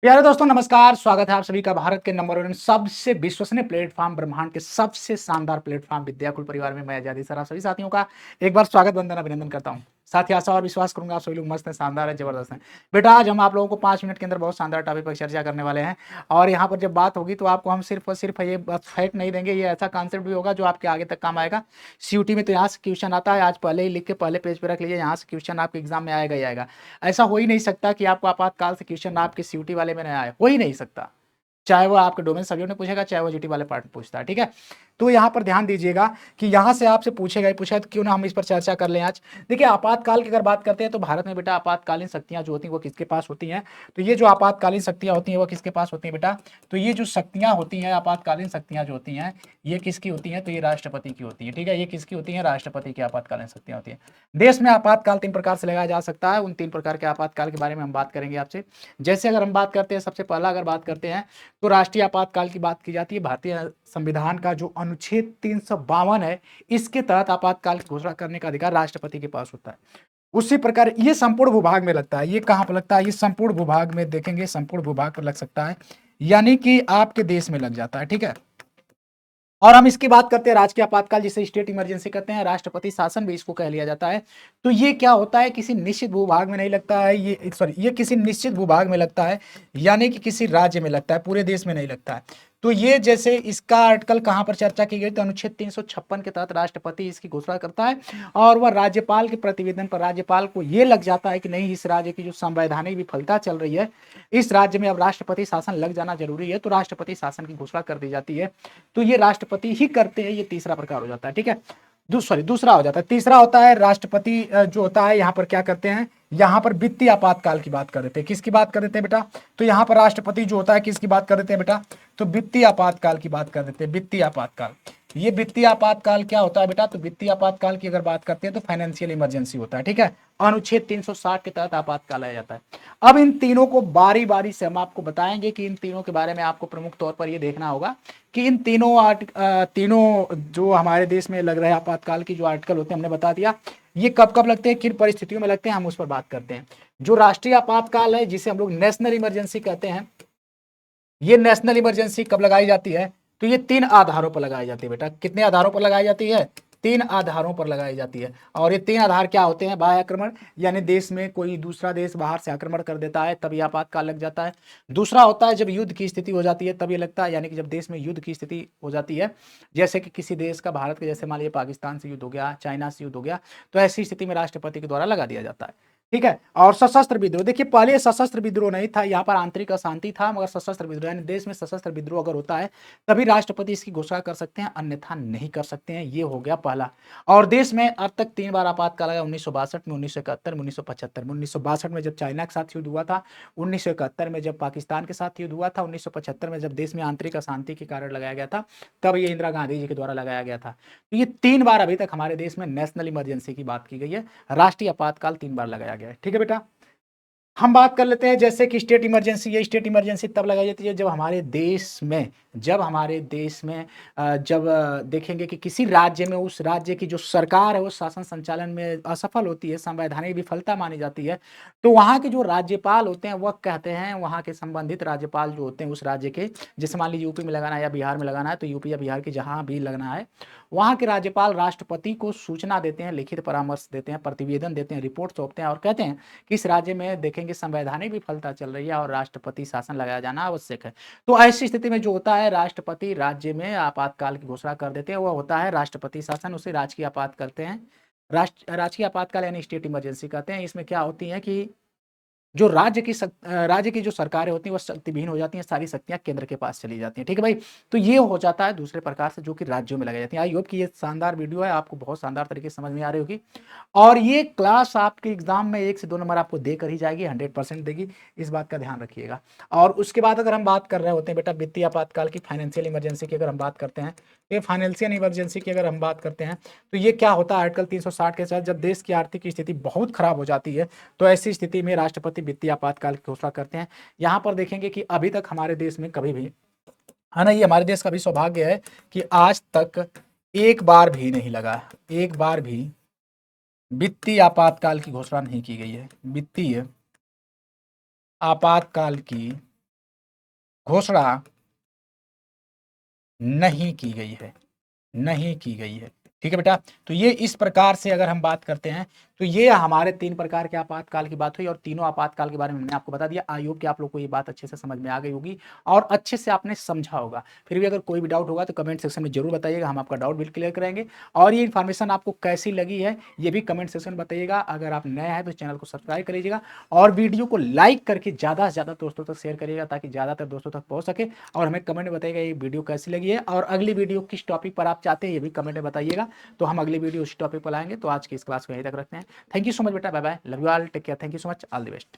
प्यारे दोस्तों नमस्कार। स्वागत है आप सभी का भारत के नंबर वन सबसे विश्वसनीय प्लेटफॉर्म ब्रह्मांड के सबसे शानदार प्लेटफॉर्म विद्याकुल परिवार में मैं आजादी सर आप सभी साथियों का एक बार स्वागत वंदन अभिनंदन करता हूं। साथ ही आशा और विश्वास करूंगा आप सभी लोग मस्त हैं, शानदार है, जबरदस्त हैं। बेटा आज हम आप लोगों को 5 मिनट के अंदर बहुत शानदार टॉपिक पर चर्चा करने वाले हैं। और यहाँ पर जब बात होगी तो आपको हम सिर्फ और सिर्फ ये फैक्ट नहीं देंगे, ये ऐसा कॉन्सेप्ट भी होगा जो आपके आगे तक काम आएगा। सीयूटी में तो यहाँ से क्वेश्चन आता है, आज पहले ही लिख के पहले पेज पर रख लीजिए, यहाँ से क्वेश्चन आपके एग्जाम में आएगा ही आएगा। ऐसा हो ही नहीं सकता कि आपको आपातकाल से क्वेश्चन आपके सीयूटी वाले में न आए, हो ही नहीं सकता। चाहे वो आपके डोमेन सब्जेक्ट में पूछेगा, चाहे वो जीटी वाले पार्ट में पूछता है, ठीक है। तो यहाँ पर ध्यान दीजिएगा कि यहाँ से आपसे पूछेगा ही पूछा, तो क्यों ना हम इस पर चर्चा कर लें आज। देखिए आपातकाल की अगर बात करते हैं तो भारत में बेटा आपातकालीन शक्तियां जो होती हैं वो किसके पास होती हैं। तो ये जो आपातकालीन शक्तियां होती हैं वो किसके पास होती हैं बेटा। तो ये जो शक्तियां होती हैं, आपातकालीन शक्तियां जो होती हैं, ये किसकी होती हैं। तो ये राष्ट्रपति की होती है, ठीक है। ये किसकी होती है, राष्ट्रपति की आपातकालीन शक्तियां होती हैं। देश में आपातकाल 3 प्रकार से लगाया जा सकता है। उन 3 प्रकार के आपातकाल के बारे में हम बात करेंगे आपसे। जैसे अगर हम बात करते हैं, सबसे पहला अगर बात करते हैं तो राष्ट्रीय आपातकाल की बात की जाती है। भारतीय संविधान का जो अनुच्छेद 352 है, इसके तहत आपातकाल की घोषणा करने का अधिकार राष्ट्रपति के पास होता है। उसी प्रकार ये संपूर्ण भूभाग में लगता है। ये कहां पर लगता है, ये संपूर्ण भूभाग में देखेंगे, संपूर्ण भूभाग पर लग सकता है, यानी कि आपके देश में लग जाता है, ठीक है। और हम इसकी बात करते हैं राजकीय आपातकाल, जिसे स्टेट इमरजेंसी कहते हैं, राष्ट्रपति शासन भी इसको कह लिया जाता है। तो ये क्या होता है, किसी निश्चित भूभाग में नहीं लगता है, ये किसी निश्चित भूभाग में लगता है, यानी कि किसी राज्य में लगता है, पूरे देश में नहीं लगता है। तो ये जैसे इसका आर्टिकल कहां पर चर्चा की गई, तो अनुच्छेद 356 के तहत राष्ट्रपति इसकी घोषणा करता है। और वह राज्यपाल के प्रतिवेदन पर राज्यपाल को यह लग जाता है कि नहीं, इस राज्य की जो संवैधानिक विफलता चल रही है, इस राज्य में अब राष्ट्रपति शासन लग जाना जरूरी है, तो राष्ट्रपति शासन की घोषणा कर दी जाती है। तो ये राष्ट्रपति ही करते हैं। ये तीसरा प्रकार हो जाता है, ठीक है। दूसरा हो जाता है। तीसरा होता है राष्ट्रपति जो होता है, यहाँ पर क्या करते हैं, यहाँ पर वित्तीय आपातकाल की बात कर देते हैं। किसकी बात कर देते हैं बेटा, तो यहाँ पर राष्ट्रपति जो होता है किसकी बात कर देते हैं बेटा, तो वित्तीय आपातकाल की बात कर देते हैं। वित्तीय आपातकाल, ये वित्तीय आपातकाल क्या होता है बेटा, तो वित्तीय आपातकाल की अगर बात करते हैं तो फाइनेंशियल इमरजेंसी होता है, ठीक है। अनुच्छेद 360 के तहत आपातकाल आया जाता है। अब इन तीनों को बारी बारी से हम आपको बताएंगे कि इन तीनों के बारे में आपको प्रमुख तौर पर यह देखना होगा कि इन तीनों जो हमारे देश में लग रहे हैं आपातकाल की जो आर्टिकल होते हैं, हमने बता दिया ये कब कब लगते हैं, किन परिस्थितियों में लगते हैं, हम उस पर बात करते हैं। जो राष्ट्रीय आपातकाल है, जिसे हम लोग नेशनल इमरजेंसी कहते हैं, ये नेशनल इमरजेंसी कब लगाई जाती है, तो ये 3 आधारों पर लगाई जाती है बेटा। कितने आधारों पर लगाई जाती है, 3 आधारों पर लगाई जाती है। और ये 3 आधार क्या होते हैं, बाह्य आक्रमण, यानी देश में कोई दूसरा देश बाहर से आक्रमण कर देता है तब ये आपातकाल लग जाता है। दूसरा होता है जब युद्ध की स्थिति हो जाती है तब ये लगता है, यानी कि जब देश में युद्ध की स्थिति हो जाती है, जैसे कि किसी देश का, भारत के जैसे मान लीजिए पाकिस्तान से युद्ध हो गया, चाइना से युद्ध हो गया, तो ऐसी स्थिति में राष्ट्रपति के द्वारा लगा दिया जाता है, ठीक है। और सशस्त्र विद्रोह, देखिए पहले सशस्त्र विद्रोह नहीं था, यहाँ पर आंतरिक अशांति था, मगर सशस्त्र विद्रोह यानी देश में सशस्त्र विद्रोह अगर होता है तभी राष्ट्रपति इसकी घोषणा कर सकते हैं, अन्यथा नहीं कर सकते हैं। ये हो गया पहला। और देश में अब तक 3 बार आपातकाल आया, 1962 में, 1971 में, 1975 में। 1962 में जब चाइना के साथ युद्ध हुआ था, 1971 में जब पाकिस्तान के साथ युद्ध हुआ था, 1975 में जब देश में आंतरिक अशांति के कारण लगाया गया था, तब ये इंदिरा गांधी जी के द्वारा लगाया गया था। तो ये 3 बार अभी तक हमारे देश में नेशनल इमरजेंसी की बात की गई है। राष्ट्रीय आपातकाल 3 बार लगाया गया है, ठीक है बेटा। हम बात कर लेते हैं जैसे कि स्टेट इमरजेंसी। ये स्टेट इमरजेंसी तब लगाई जाती है जब हमारे देश में, जब देखेंगे कि किसी राज्य में, उस राज्य की जो सरकार है वो शासन संचालन में असफल होती है, संवैधानिक विफलता मानी जाती है, तो वहाँ के जो राज्यपाल होते हैं वह कहते हैं, वहाँ के संबंधित राज्यपाल जो होते हैं उस राज्य के, जैसे मान लीजिए यूपी में लगाना है या बिहार में लगाना है, तो यूपी या बिहार के जहाँ भी लगना है, वहाँ के राज्यपाल राष्ट्रपति को सूचना देते हैं, लिखित परामर्श देते हैं, प्रतिवेदन देते हैं, रिपोर्ट सौंपते हैं और कहते हैं कि इस राज्य में देखेंगे संवैधानिक विफलता चल रही है और राष्ट्रपति शासन लगाया जाना आवश्यक है। तो ऐसी स्थिति में जो होता है, राष्ट्रपति राज्य में आपातकाल की घोषणा कर देते हैं, वह होता है राष्ट्रपति शासन, उसे राजकीय आपात करते हैं। राजकीय आपातकाल यानी स्टेट इमरजेंसी कहते हैं। इसमें क्या होती है कि जो राज्य की जो सरकारें होती हैं वो शक्तिहीन हो जाती हैं, सारी शक्तियां केंद्र के पास चली जाती हैं, ठीक है भाई। तो ये हो जाता है दूसरे प्रकार से, जो कि राज्यों में लगाई जाती है। आई होप कि ये शानदार वीडियो है, आपको बहुत शानदार तरीके से समझ में आ रही होगी। और ये क्लास आपके एग्जाम में 1 से 2 नंबर आपको देकर ही जाएगी, 100% देगी, इस बात का ध्यान रखिएगा। और उसके बाद अगर हम बात कर रहे होते हैं बेटा वित्तीय आपातकाल की, फाइनेंशियल इमरजेंसी की अगर हम बात करते हैं, ये फाइनेंशियल इमरजेंसी की अगर हम बात करते हैं, तो ये क्या होता है, आर्टिकल 360 के तहत जब देश की आर्थिक स्थिति बहुत खराब हो जाती है, तो ऐसी स्थिति में राष्ट्रपति वित्तीय आपातकाल की घोषणा करते हैं। यहाँ पर देखेंगे कि अभी तक हमारे देश में कभी भी, है ना, ये हमारे देश का भी सौभाग्य है कि आज तक एक बार भी नहीं लगा, एक बार भी वित्तीय आपातकाल की घोषणा नहीं की गई है। वित्तीय आपातकाल की घोषणा नहीं की गई है, नहीं की गई है। ठीक है बेटा, तो ये इस प्रकार से अगर हम बात करते हैं तो ये हमारे 3 प्रकार के आपातकाल की बात हुई और तीनों आपातकाल के बारे में मैंने आपको बता दिया। आई होप कि आप लोग को ये बात अच्छे से समझ में आ गई होगी और अच्छे से आपने समझा होगा। फिर भी अगर कोई भी डाउट होगा तो कमेंट सेक्शन में जरूर बताइएगा, हम आपका डाउट भी क्लियर कराएंगे। और ये इन्फॉर्मेशन आपको कैसी लगी है ये भी कमेंट सेक्शन में बताइएगा। अगर आप नए हैं तो चैनल को सब्सक्राइब करिएगा और वीडियो को लाइक करके ज़्यादा से ज़्यादा दोस्तों तक शेयर करिएगा ताकि ज़्यादातर दोस्तों तक पहुँच सके। और हमें कमेंट में बताइएगा ये वीडियो कैसी लगी है और अगली वीडियो किस टॉपिक पर आप चाहते हैं ये भी कमेंट में बताइएगा, तो हम अगली वीडियो उस टॉपिक पर लाएंगे। तो आज की इस क्लास को यहीं तक रखते हैं। थैंक यू सो मच बेटा, bye bye, love you all, take care, thank you so much, all the best.